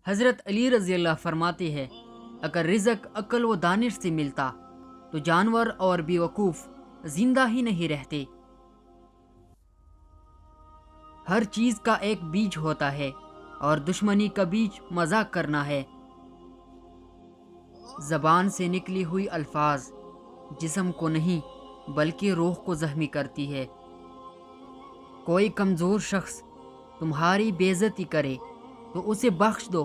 حضرت علی رضی اللہ فرماتے ہیں، اگر رزق عقل و دانش سے ملتا تو جانور اور بے وقوف زندہ ہی نہیں رہتے۔ ہر چیز کا ایک بیج ہوتا ہے اور دشمنی کا بیج مذاق کرنا ہے۔ زبان سے نکلی ہوئی الفاظ جسم کو نہیں بلکہ روح کو زخمی کرتی ہے۔ کوئی کمزور شخص تمہاری بے عزتی کرے تو اسے بخش دو،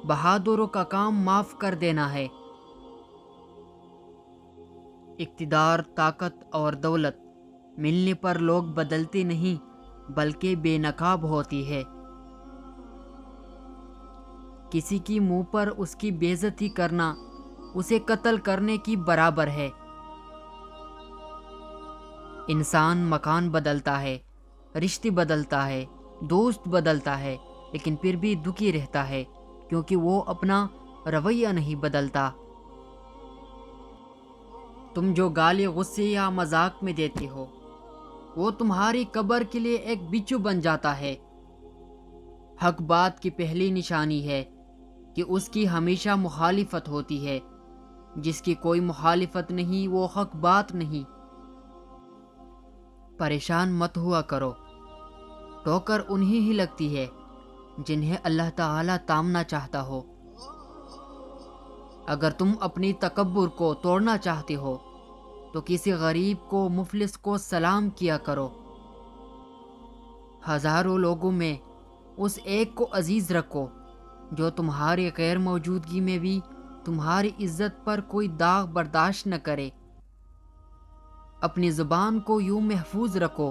بہادروں کا کام معاف کر دینا ہے۔ اقتدار، طاقت اور دولت ملنے پر لوگ بدلتے نہیں بلکہ بے نقاب ہوتی ہے۔ کسی کی منہ پر اس کی بے عزتی کرنا اسے قتل کرنے کی برابر ہے۔ انسان مکان بدلتا ہے، رشتے بدلتا ہے، دوست بدلتا ہے، لیکن پھر بھی دکھی رہتا ہے کیونکہ وہ اپنا رویہ نہیں بدلتا۔ تم جو گالی غصے یا مذاق میں دیتے ہو وہ تمہاری قبر کے لیے ایک بچھو بن جاتا ہے۔ حق بات کی پہلی نشانی ہے کہ اس کی ہمیشہ مخالفت ہوتی ہے۔ جس کی کوئی مخالفت نہیں وہ حق بات نہیں۔ پریشان مت ہوا کرو، ٹھوکر انہی ہی لگتی ہے جنہیں اللہ تعالیٰ تامنا چاہتا ہو۔ اگر تم اپنی تکبر کو توڑنا چاہتے ہو تو کسی غریب کو، مفلس کو سلام کیا کرو۔ ہزاروں لوگوں میں اس ایک کو عزیز رکھو جو تمہاری غیر موجودگی میں بھی تمہاری عزت پر کوئی داغ برداشت نہ کرے۔ اپنی زبان کو یوں محفوظ رکھو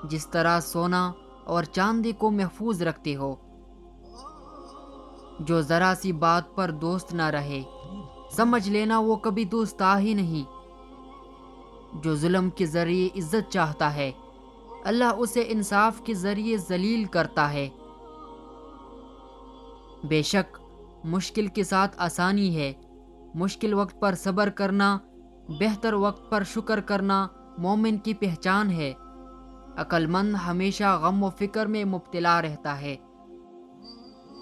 جس طرح سونا اور چاندی کو محفوظ رکھتے ہو۔ جو ذرا سی بات پر دوست نہ رہے سمجھ لینا وہ کبھی دوست تھا ہی نہیں۔ جو ظلم کے ذریعے عزت چاہتا ہے اللہ اسے انصاف کے ذریعے ذلیل کرتا ہے۔ بے شک مشکل کے ساتھ آسانی ہے۔ مشکل وقت پر صبر کرنا، بہتر وقت پر شکر کرنا مومن کی پہچان ہے۔ عقل مند ہمیشہ غم و فکر میں مبتلا رہتا ہے۔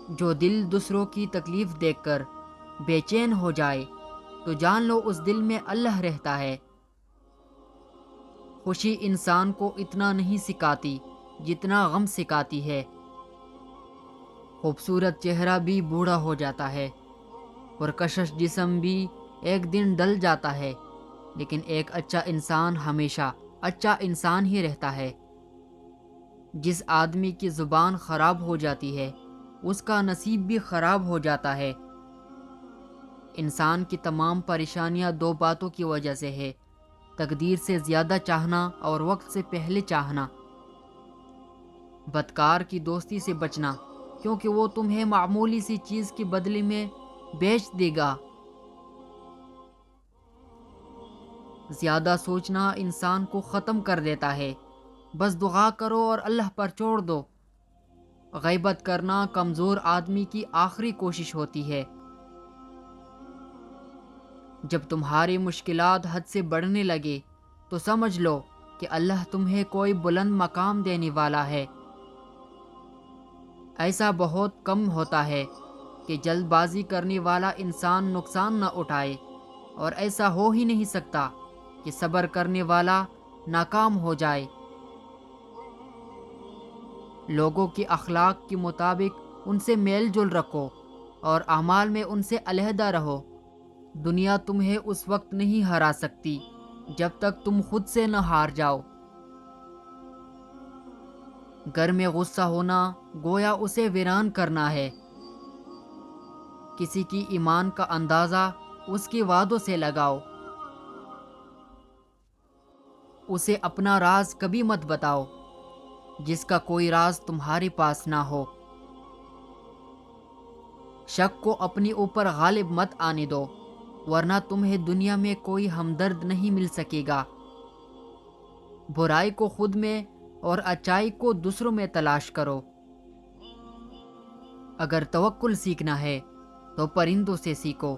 جو دل دوسروں کی تکلیف دیکھ کر بے چین ہو جائے تو جان لو اس دل میں اللہ رہتا ہے۔ خوشی انسان کو اتنا نہیں سکھاتی جتنا غم سکھاتی ہے۔ خوبصورت چہرہ بھی بوڑھا ہو جاتا ہے، پرکشش جسم بھی ایک دن ڈل جاتا ہے، لیکن ایک اچھا انسان ہمیشہ اچھا انسان ہی رہتا ہے۔ جس آدمی کی زبان خراب ہو جاتی ہے اس کا نصیب بھی خراب ہو جاتا ہے۔ انسان کی تمام پریشانیاں دو باتوں کی وجہ سے ہے: تقدیر سے زیادہ چاہنا اور وقت سے پہلے چاہنا۔ بدکار کی دوستی سے بچنا کیونکہ وہ تمہیں معمولی سی چیز کے بدلے میں بیچ دے گا۔ زیادہ سوچنا انسان کو ختم کر دیتا ہے۔ بس دعا کرو اور اللہ پر چھوڑ دو۔ غیبت کرنا کمزور آدمی کی آخری کوشش ہوتی ہے۔ جب تمہاری مشکلات حد سے بڑھنے لگے تو سمجھ لو کہ اللہ تمہیں کوئی بلند مقام دینے والا ہے۔ ایسا بہت کم ہوتا ہے کہ جلد بازی کرنے والا انسان نقصان نہ اٹھائے، اور ایسا ہو ہی نہیں سکتا کہ صبر کرنے والا ناکام ہو جائے۔ لوگوں کے اخلاق کے مطابق ان سے میل جول رکھو اور اعمال میں ان سے علیحدہ رہو۔ دنیا تمہیں اس وقت نہیں ہرا سکتی جب تک تم خود سے نہ ہار جاؤ۔ گھر میں غصہ ہونا گویا اسے ویران کرنا ہے۔ کسی کی ایمان کا اندازہ اس کے وعدوں سے لگاؤ۔ اسے اپنا راز کبھی مت بتاؤ جس کا کوئی راز تمہارے پاس نہ ہو۔ شک کو اپنے اوپر غالب مت آنے دو ورنہ تمہیں دنیا میں کوئی ہمدرد نہیں مل سکے گا۔ برائی کو خود میں اور اچائی کو دوسروں میں تلاش کرو۔ اگر توکل سیکھنا ہے تو پرندوں سے سیکھو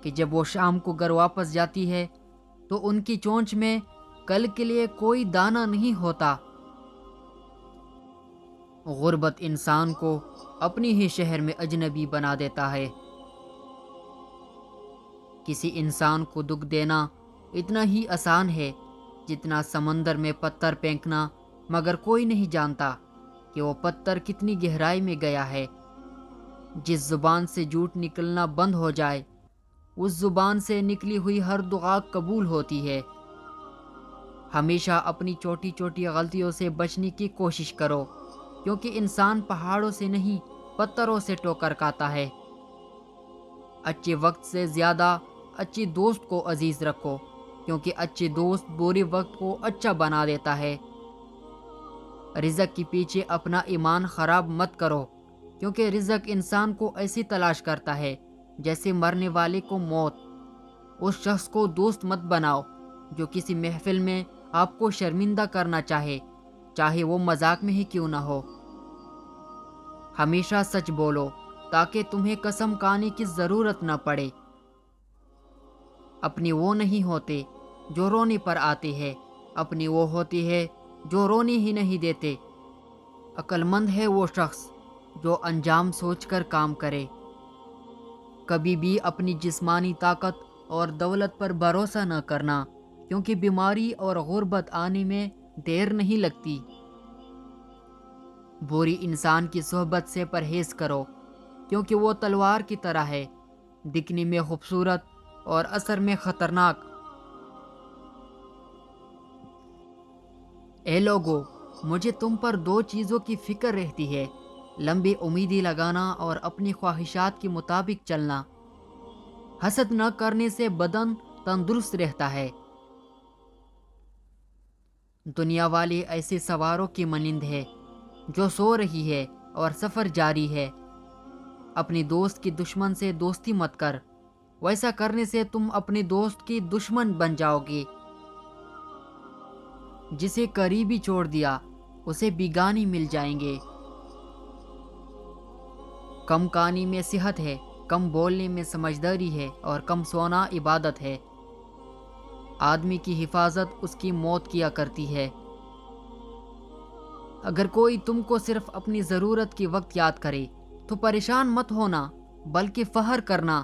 کہ جب وہ شام کو گھر واپس جاتی ہے تو ان کی چونچ میں کل کے لیے کوئی دانہ نہیں ہوتا۔ غربت انسان کو اپنی ہی شہر میں اجنبی بنا دیتا ہے۔ کسی انسان کو دکھ دینا اتنا ہی آسان ہے جتنا سمندر میں پتھر پھینکنا، مگر کوئی نہیں جانتا کہ وہ پتھر کتنی گہرائی میں گیا ہے۔ جس زبان سے جھوٹ نکلنا بند ہو جائے، اس زبان سے نکلی ہوئی ہر دعا قبول ہوتی ہے۔ ہمیشہ اپنی چھوٹی چھوٹی غلطیوں سے بچنے کی کوشش کرو، کیونکہ انسان پہاڑوں سے نہیں پتھروں سے ٹوکر کھاتا ہے۔ اچھے وقت سے زیادہ اچھی دوست کو عزیز رکھو، کیونکہ اچھے دوست برے وقت کو اچھا بنا دیتا ہے۔ رزق کے پیچھے اپنا ایمان خراب مت کرو، کیونکہ رزق انسان کو ایسی تلاش کرتا ہے جیسے مرنے والے کو موت۔ اس شخص کو دوست مت بناؤ جو کسی محفل میں آپ کو شرمندہ کرنا چاہے وہ مذاق میں ہی کیوں نہ ہو۔ ہمیشہ سچ بولو تاکہ تمہیں قسم کھانے کی ضرورت نہ پڑے۔ اپنی وہ نہیں ہوتے جو رونے پر آتے ہیں، اپنی وہ ہوتی ہے جو رونے ہی نہیں دیتے۔ عقل مند ہے وہ شخص جو انجام سوچ کر کام کرے۔ کبھی بھی اپنی جسمانی طاقت اور دولت پر بھروسہ نہ کرنا، کیونکہ بیماری اور غربت آنے میں دیر نہیں لگتی۔ بری انسان کی صحبت سے پرہیز کرو، کیونکہ وہ تلوار کی طرح ہے، دکھنے میں خوبصورت اور اثر میں خطرناک۔ اے لوگو، مجھے تم پر دو چیزوں کی فکر رہتی ہے: لمبی امیدیں لگانا اور اپنی خواہشات کے مطابق چلنا۔ حسد نہ کرنے سے بدن تندرست رہتا ہے۔ دنیا والے ایسے سواروں کی مانند ہے جو سو رہی ہے اور سفر جاری ہے۔ اپنی دوست کی دشمن سے دوستی مت کر، ویسا کرنے سے تم اپنے دوست کی دشمن بن جاؤ گے۔ جسے قریبی چھوڑ دیا اسے بیگانی مل جائیں گے۔ کم کہانی میں صحت ہے، کم بولنے میں سمجھداری ہے، اور کم سونا عبادت ہے۔ آدمی کی حفاظت اس کی موت کیا کرتی ہے۔ اگر کوئی تم کو صرف اپنی ضرورت کے وقت یاد کرے تو پریشان مت ہونا، بلکہ فخر کرنا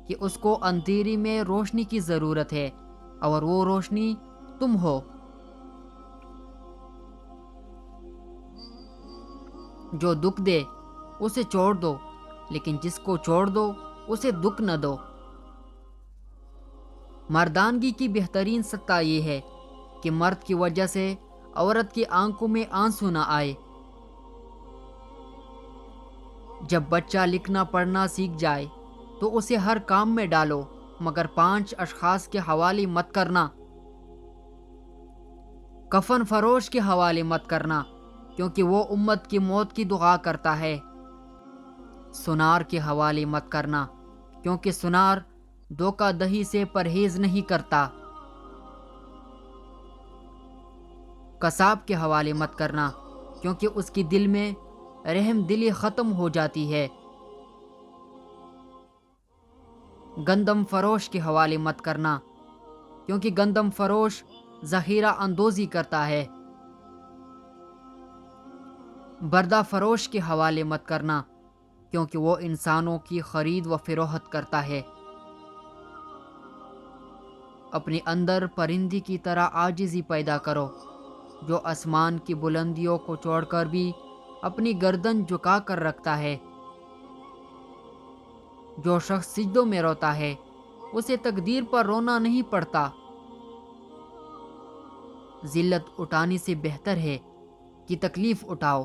کہ اس کو اندھیری میں روشنی کی ضرورت ہے، اور وہ روشنی تم ہو۔ جو دکھ دے اسے چھوڑ دو، لیکن جس کو چھوڑ دو اسے دکھ نہ دو۔ مردانگی کی بہترین سطح یہ ہے کہ مرد کی وجہ سے عورت کی آنکھوں میں آنسو نہ آئے۔ جب بچہ لکھنا پڑھنا سیکھ جائے تو اسے ہر کام میں ڈالو، مگر 5 اشخاص کے حوالے مت کرنا۔ کفن فروش کے حوالے مت کرنا، کیونکہ وہ امت کی موت کی دعا کرتا ہے۔ سنار کے حوالے مت کرنا، کیونکہ سنار دھوکہ دہی سے پرہیز نہیں کرتا۔ قصاب کے حوالے مت کرنا، کیونکہ اس کی دل میں رحم دلی ختم ہو جاتی ہے۔ گندم فروش کے حوالے مت کرنا، کیونکہ گندم فروش ذخیرہ اندوزی کرتا ہے۔ بردہ فروش کے حوالے مت کرنا، کیونکہ وہ انسانوں کی خرید و فروخت کرتا ہے۔ اپنے اندر پرندے کی طرح عاجزی پیدا کرو، جو آسمان کی بلندیوں کو چھوڑ کر بھی اپنی گردن جھکا کر رکھتا ہے۔ جو شخص سجدوں میں روتا ہے اسے تقدیر پر رونا نہیں پڑتا۔ ذلت اٹھانے سے بہتر ہے کہ تکلیف اٹھاؤ،